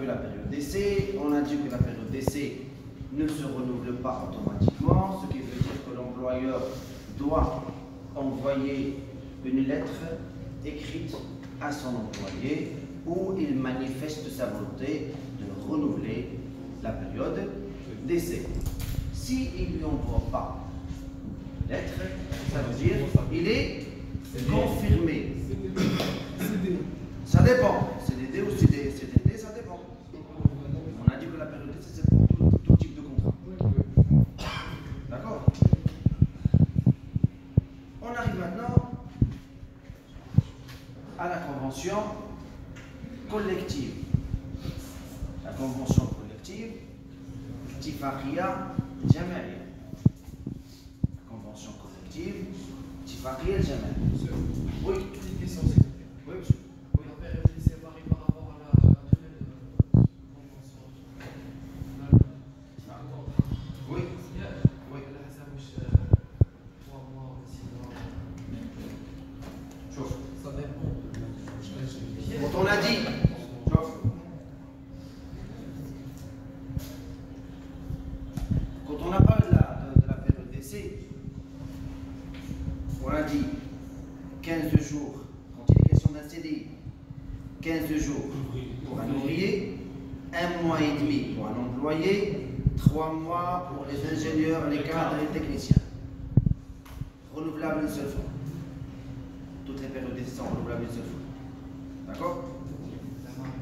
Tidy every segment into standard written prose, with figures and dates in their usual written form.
La période d'essai, on a dit que la période d'essai ne se renouvelle pas automatiquement, ce qui veut dire que l'employeur doit envoyer une lettre écrite à son employé où il manifeste sa volonté de renouveler la période d'essai. S'il ne lui envoie pas une lettre, ça veut dire qu'il est confirmé. Ça dépend. CDD ou CDD, ça dépend. On a dit que la période d'essai, c'est pour tout type de contrat. D'accord? On arrive maintenant à la convention collective. La convention collective, Tifaqia Jama'ia. La convention collective, Tifaqia Jama'ia. Oui. Une question, s'il vous plaît. Oui, monsieur. Oui, la période d'essai varie par rapport à la durée de convention. Oui. Oui, ça bouge 3 mois, 6 mois. Chauffe. Ça dépend. Quand on a dit, chauffe. Quand on a parlé de la période d'essai, on a dit 15 jours, quand il est question d'un CDI, 15 jours pour un ouvrier, 1 mois et demi pour un employé, 3 mois pour les ingénieurs, les cadres et les techniciens. Renouvelable une seule fois. Toutes les périodes d'essai sont renouvelables une seule fois. D'accord?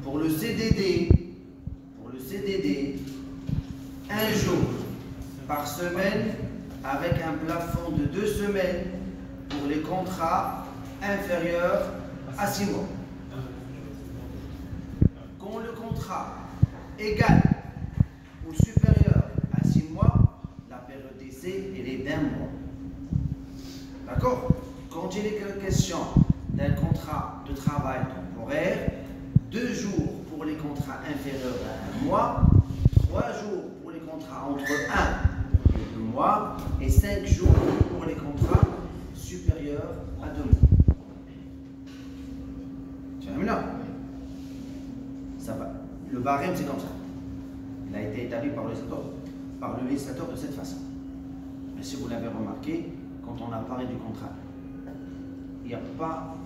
Pour le CDD, 1 jour par semaine avec un plafond de 2 semaines pour les contrats inférieurs à 6 mois. Quand le contrat égal ou supérieur à 6 mois, la période d'essai est d'1 mois. D'accord? Quand il est question d'un contrat de travail temporaire, 2 jours pour les contrats inférieurs à 1 mois, 3 jours pour les contrats entre 1 et 2 mois, et 5 jours pour les contrats supérieurs à 2 mois. Tu vois maintenant? Ça va. Le barème, c'est comme ça. Il a été établi par le législateur de cette façon. Mais si vous l'avez remarqué, quand on a parlé du contrat, il n'y a pas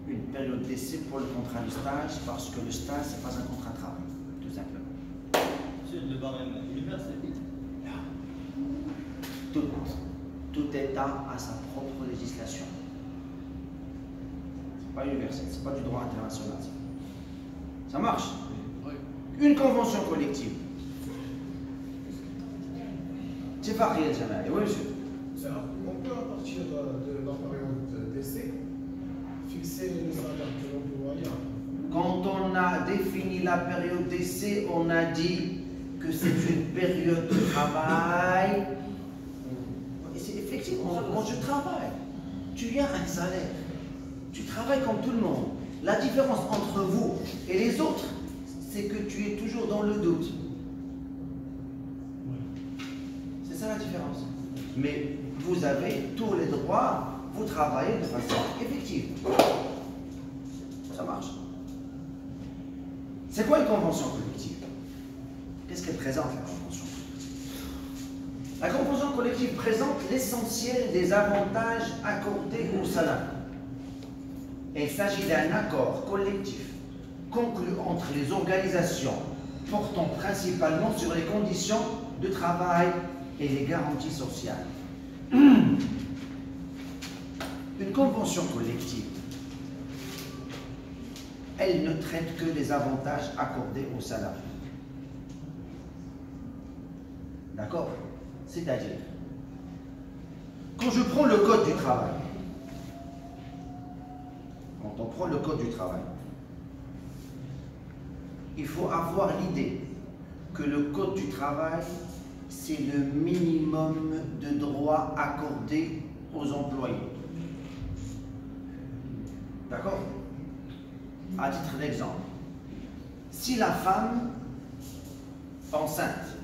une période d'essai pour le contrat du stage, parce que le stage, ce n'est pas un contrat de travail, tout simplement. Monsieur, le barème universel. Tout État a sa propre législation. Ce n'est pas universel, ce n'est pas du droit international. Ça marche? Oui. Une convention collective. C'est pas réel, jamais. Oui, monsieur. On peut, à partir de la période d'essai, fixer le salaire de l'employeur. Quand on a défini la période d'essai, on a dit que c'est une période de travail. Effectivement, quand je travaille, tu as un salaire. Tu travailles comme tout le monde. La différence entre vous et les autres, c'est que tu es toujours dans le doute. C'est ça la différence. Mais vous avez tous les droits, vous travaillez de façon effective. Ça marche. C'est quoi une convention collective? Qu'est-ce qu'elle présente, la convention collective? La convention collective présente l'essentiel des avantages accordés aux salariés. Il s'agit d'un accord collectif conclu entre les organisations portant principalement sur les conditions de travail et les garanties sociales. Une convention collective, elle ne traite que des avantages accordés aux salariés. D'accord? C'est-à-dire, quand je prends le code du travail, il faut avoir l'idée que le code du travail, c'est le minimum de droits accordés aux employés. D'accord? À titre d'exemple, si la femme enceinte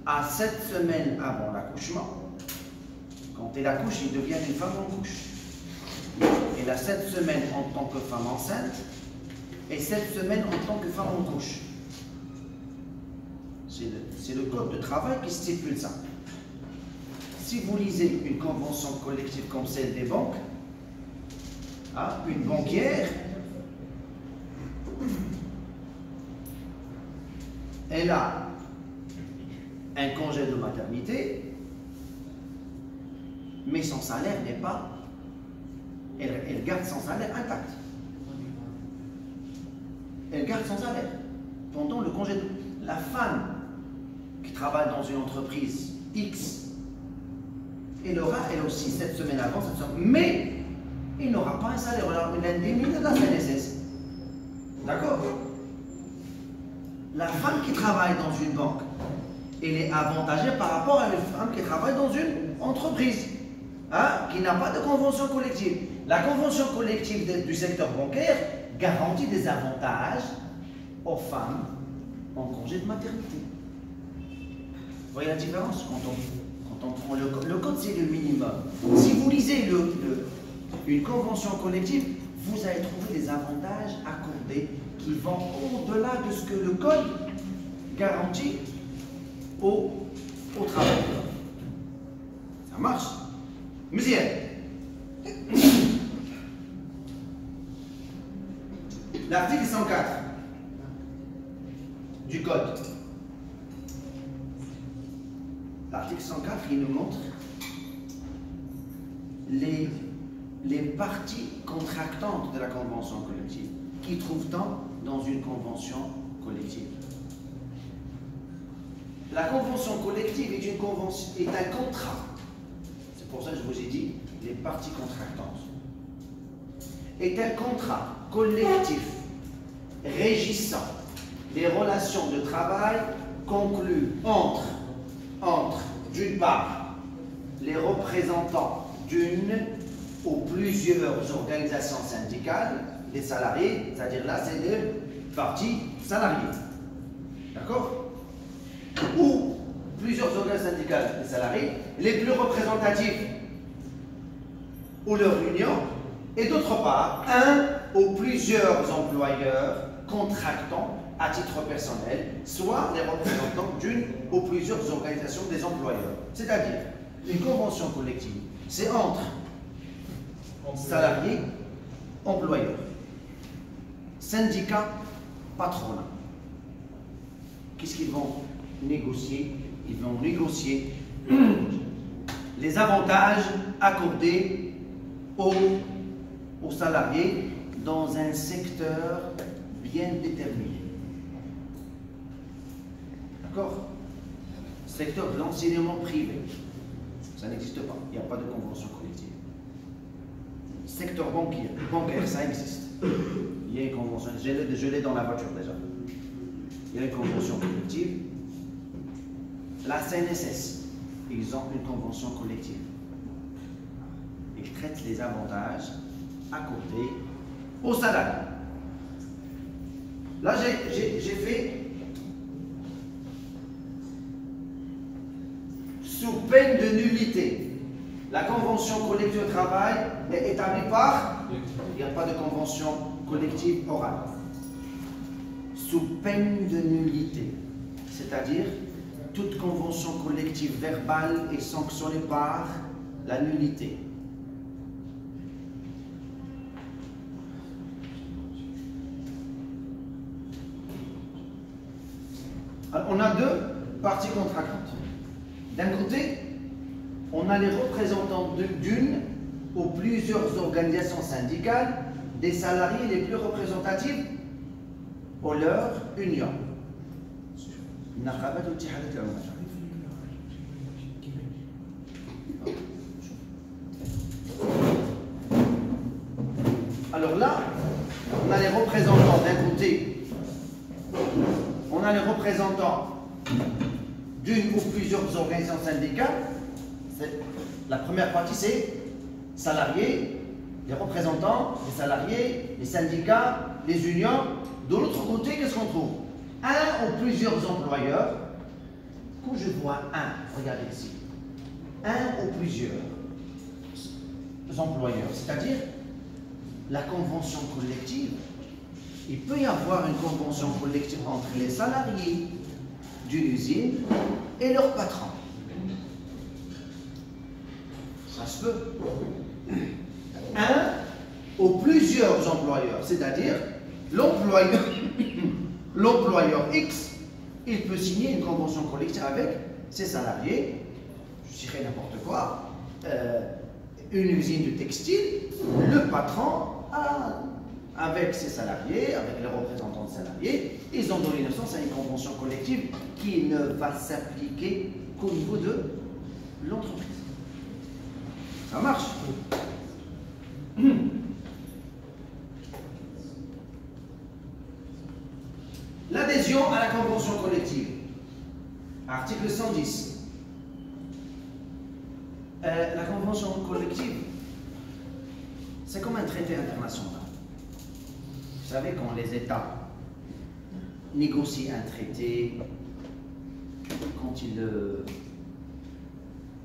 a 7 semaines avant l'accouchement, quand elle accouche, il devient une femme en couche. Elle a 7 semaines en tant que femme enceinte, et 7 semaines en tant que femme en couche. C'est le code de travail qui stipule ça. Si vous lisez une convention collective comme celle des banques, hein, une banquière, elle a un congé de maternité, mais son salaire n'est pas... Elle garde son salaire intact. Elle garde son salaire pendant le congé de... La femme qui travaille dans une entreprise X, elle aura elle aussi 7 semaines avant, 7 semaines, mais il n'aura pas un salaire, elle aura une indemnité de la CNSS. D'accord? La femme qui travaille dans une banque, elle est avantagée par rapport à une femme qui travaille dans une entreprise, hein, qui n'a pas de convention collective. La convention collective du secteur bancaire garantit des avantages aux femmes en congé de maternité. Vous voyez la différence quand on prend le code, c'est le minimum. Si vous lisez une convention collective, vous allez trouver des avantages accordés qui vont au-delà de ce que le code garantit aux travailleurs. Ça marche? Mzien. L'article 104 du code. L'article 104, il nous montre les parties contractantes de la convention collective. Qui trouve-t-on dans une convention collective? La convention collective est un contrat. C'est pour ça que je vous ai dit les parties contractantes. Est un contrat collectif régissant les relations de travail conclues entre d'une part, les représentants d'une ou plusieurs organisations syndicales, des salariés, c'est-à-dire là, c'est des partis salariés. D'accord? Ou plusieurs organisations syndicales des salariés, les plus représentatifs ou leur union, et d'autre part, un ou plusieurs employeurs contractants à titre personnel, soit les représentants d'une ou plusieurs organisations des employeurs. C'est-à-dire, une convention collective, c'est entre salariés, employeurs, syndicats, patronat. Qu'est-ce qu'ils vont négocier? Ils vont négocier les avantages accordés aux salariés dans un secteur bien déterminé. D'accord? Secteur de l'enseignement privé. Ça n'existe pas. Il n'y a pas de convention collective. Secteur bancaire, ça existe. Il y a une convention. Je l'ai dans la voiture déjà. Il y a une convention collective. La CNSS, ils ont une convention collective. Ils traitent les avantages accordés aux salariés. Là, j'ai fait sous peine de nullité. La convention collective de travail est établie par... Il n'y a pas de convention collective orale. Sous peine de nullité. C'est-à-dire, toute convention collective verbale est sanctionnée par la nullité. Alors, on a deux parties contractantes. D'un côté, on a les représentants d'une ou plusieurs organisations syndicales des salariés les plus représentatifs ou leur union. Alors là, on a les représentants d'un côté, on a les représentants d'une ou plusieurs organisations syndicales. La première partie, c'est salariés, les représentants, les salariés, les syndicats, les unions. De l'autre côté, qu'est-ce qu'on trouve? Un ou plusieurs employeurs. Quand je vois un, regardez ici, un ou plusieurs employeurs, c'est-à-dire la convention collective il peut y avoir une convention collective entre les salariés d'une usine et leur patron. Ça se peut. Un ou plusieurs employeurs, c'est-à-dire l'employeur X, il peut signer une convention collective avec ses salariés, je dirais n'importe quoi, une usine de textile, le patron avec ses salariés, avec les représentants de salariés, ils ont donné naissance à une convention collective qui ne va s'appliquer qu'au niveau de l'entreprise. Ça marche? L'adhésion à la convention collective. Article 110. La convention collective, c'est comme un traité international. Vous savez, quand les États négocient un traité, quand ils,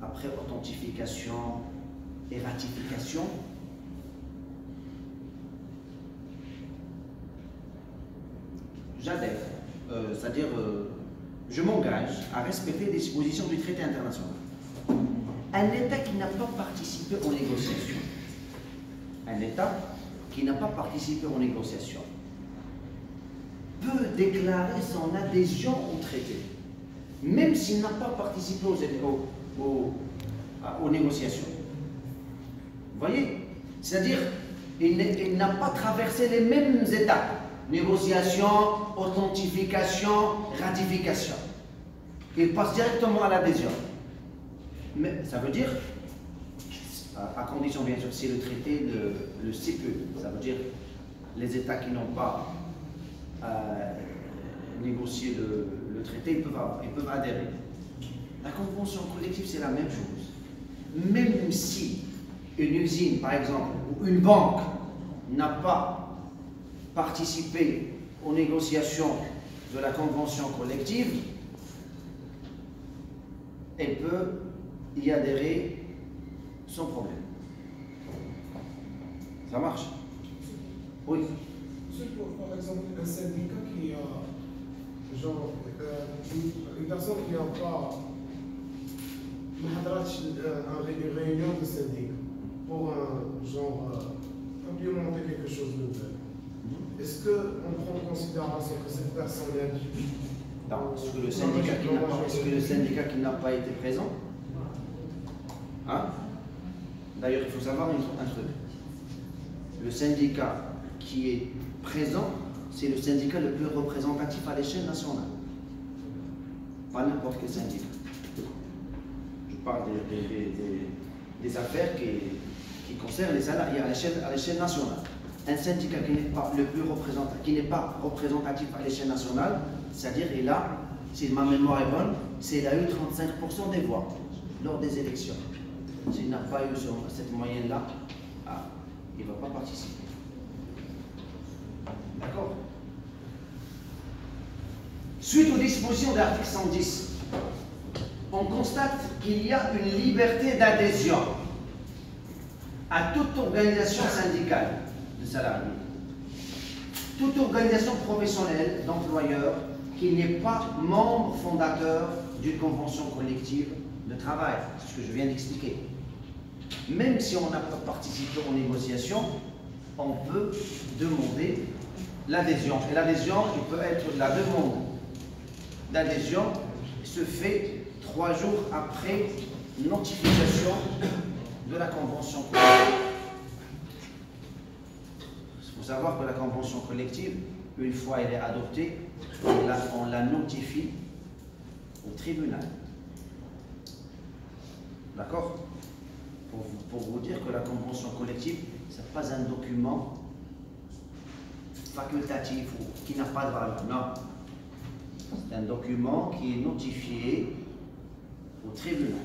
après authentification et ratification, j'adhère, c'est-à-dire je m'engage à respecter les dispositions du traité international. Un État qui n'a pas participé aux négociations, un État qui n'a pas participé aux négociations peut déclarer son adhésion au traité, même s'il n'a pas participé aux négociations. Vous voyez? C'est-à-dire, il n'a pas traversé les mêmes étapes. Négociation, authentification, ratification. Il passe directement à l'adhésion. Mais ça veut dire, à condition bien sûr, si le traité le stipule, ça veut dire les États qui n'ont pas négocié le traité, ils peuvent adhérer. La convention collective, c'est la même chose. Même si une usine, par exemple, ou une banque n'a pas participé aux négociations de la convention collective, elle peut y adhérer sans problème. Ça marche? Oui. Par exemple, un syndicat qui a, genre, une personne qui n'a pas une réunion de syndic pour implémenter quelque chose de nouvel. Est-ce qu'on prend en considération que cette personne est non, est-ce que le syndicat qui n'a pas été présent? Hein? D'ailleurs, il faut savoir un truc. Le syndicat qui est présent, c'est le syndicat le plus représentatif à l'échelle nationale. Pas n'importe quel syndicat. Je parle des affaires qui concernent les salariés à l'échelle nationale. Un syndicat qui n'est pas le plus représentatif, qui n'est pas représentatif à l'échelle nationale, c'est-à-dire il a, si ma mémoire est bonne, il a eu 35% des voix lors des élections. S'il n'a pas eu cette moyenne-là, il ne va pas participer. D'accord? Suite aux dispositions de l'article 110, on constate qu'il y a une liberté d'adhésion à toute organisation syndicale de salariés, toute organisation professionnelle d'employeurs qui n'est pas membre fondateur d'une convention collective de travail. C'est ce que je viens d'expliquer. Même si on n'a pas participé aux négociations, on peut demander l'adhésion. Et l'adhésion, il peut être la demande d'adhésion se fait 3 jours après notification de la convention collective. Il faut savoir que la convention collective, une fois elle est adoptée, on la notifie au tribunal. D'accord? Pour vous dire que la convention collective, ce n'est pas un document facultatif ou qui n'a pas de valeur. Non. C'est un document qui est notifié au tribunal.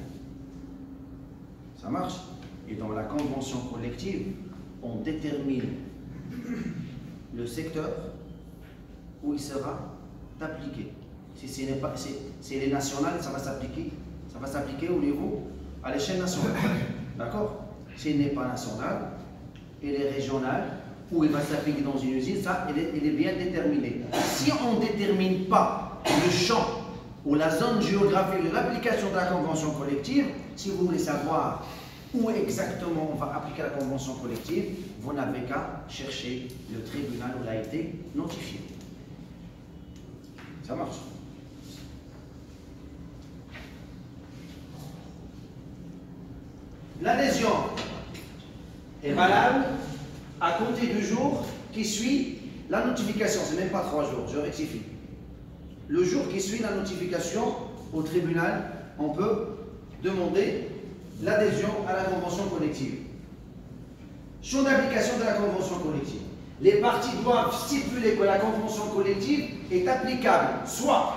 Ça marche? Et dans la convention collective, on détermine le secteur où il sera appliqué. Si c'est national, ça va s'appliquer au niveau à l'échelle nationale. D'accord? S'il n'est pas national, il est régional où il va s'appliquer dans une usine, ça, il est bien déterminé. Si on ne détermine pas le champ ou la zone géographique de l'application de la convention collective, si vous voulez savoir où exactement on va appliquer la convention collective, vous n'avez qu'à chercher le tribunal où elle a été notifiée. Ça marche. L'adhésion est valable à compter du jour qui suit la notification. Ce n'est même pas 3 jours, je rectifie. Le jour qui suit la notification au tribunal, on peut demander l'adhésion à la convention collective. Champ d'application de la convention collective. Les parties doivent stipuler que la convention collective est applicable, soit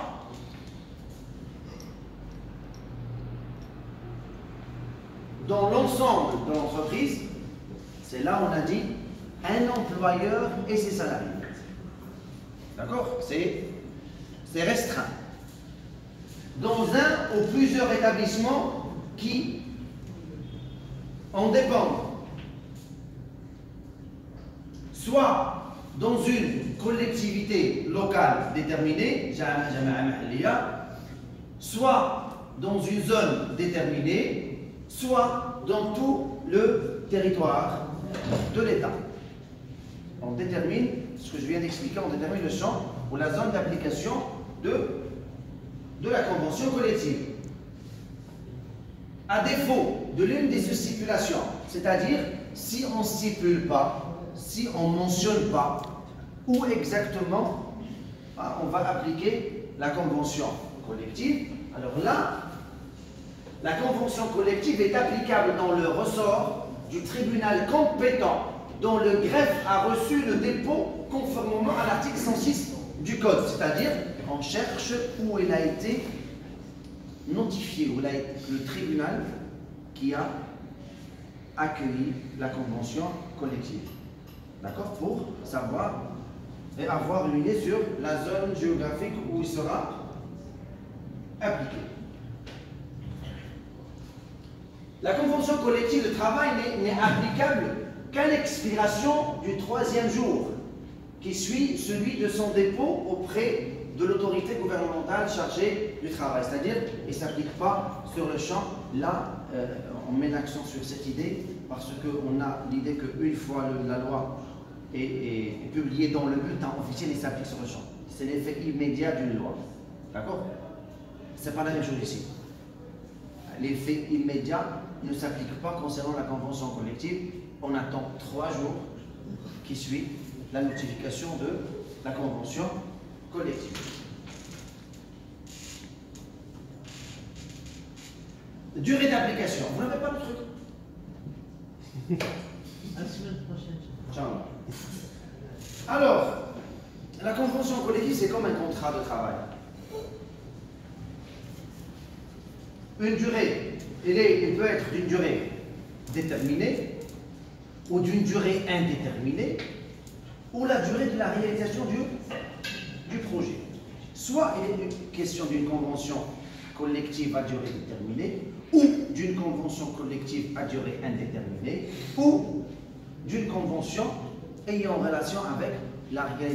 dans l'ensemble de l'entreprise, c'est là où on a dit un employeur et ses salariés. D'accord? C'est restreint. Dans un ou plusieurs établissements qui en dépendent. Soit dans une collectivité locale déterminée, soit dans une zone déterminée, soit dans tout le territoire de l'État. On détermine, ce que je viens d'expliquer, on détermine le champ ou la zone d'application de la convention collective. À défaut de l'une des stipulations, c'est-à-dire si on ne stipule pas, si on ne mentionne pas où exactement on va appliquer la convention collective, alors là, la convention collective est applicable dans le ressort du tribunal compétent dont le greffe a reçu le dépôt conformément à l'article 106 du Code, c'est-à-dire on cherche où il a été notifié, où il a été le tribunal qui a accueilli la convention collective. D'accord? Pour savoir et avoir une idée sur la zone géographique où il sera appliqué. La convention collective de travail n'est applicable qu'à l'expiration du 3e jour, qui suit celui de son dépôt auprès de l'autorité gouvernementale chargée du travail. C'est-à-dire, il ne s'applique pas sur le champ. Là, on met l'accent sur cette idée parce qu'on a l'idée qu'une fois la loi est publiée dans le bulletin officiel, il s'applique sur le champ. C'est l'effet immédiat d'une loi. D'accord? Ce n'est pas la même chose ici. L'effet immédiat ne s'applique pas concernant la convention collective. On attend 3 jours qui suivent la notification de la convention collective. Durée d'application. Vous n'avez pas le truc? À la semaine prochaine. Ciao. Alors, la convention collective, c'est comme un contrat de travail. Une durée, il peut être d'une durée déterminée ou d'une durée indéterminée ou la durée de la réalisation du projet. Soit il est question d'une convention collective à durée déterminée ou d'une convention collective à durée indéterminée ou d'une convention ayant relation avec la réalisation